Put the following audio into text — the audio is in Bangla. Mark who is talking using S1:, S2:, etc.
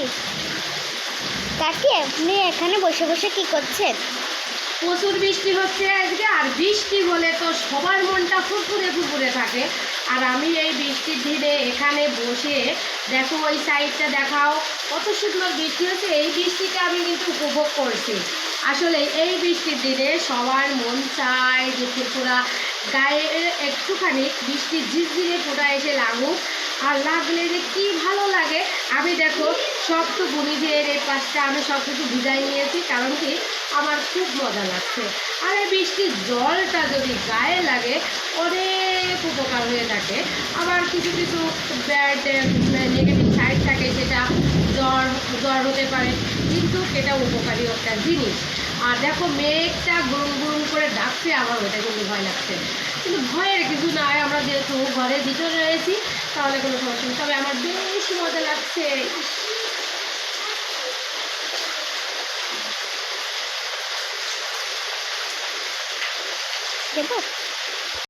S1: আসছি। কাকি, আপনি এখানে বসে বসে কি করছেন?
S2: প্রচুর বৃষ্টি হচ্ছে আজকে, আর বৃষ্টি হলে তো সবার মনটা ফুরফুরে ফুরফুরে থাকে। আর আমি এই বৃষ্টির দিনে এখানে বসে, দেখো ওই সাইডটা দেখাও, কত সুন্দর বৃষ্টি হচ্ছে। এই বৃষ্টিটা আমি কিন্তু উপভোগ করছি। আসলে এই বৃষ্টির দিনে সবার মন চায় যে ফুরফুরা গায়ে একটুখানি বৃষ্টির ঝিরঝিরে ফোঁটা এসে লাগুক, আর লাগলে যে কি ভালো লাগে। আমি দেখো সব তো বুনিদের এই পাশটা আমি সব কিছু ভিজাই নিয়েছি, কারণ কি আমার খুব মজা লাগছে। আর এই বৃষ্টির জলটা যদি গায়ে লাগে অনেক উপকার হয়ে থাকে। আবার কিছু কিছু ব্যাড নেগেটিভ সাইড থাকে, সেটা জ্বর জ্বর হতে পারে, কিন্তু এটা উপকারী একটা জিনিস। আর দেখো মেঘটা গুরুম গুরুম করে ডাকছে, আমার ওটা কিন্তু ভয় লাগছে। কিন্তু ভয়ের কিছু নাই, আমরা যেহেতু ঘরের ভিতরে রয়েছি তাহলে কোনো সমস্যা নেই। তবে আমার বেশ মজা লাগছে।
S1: দেবো?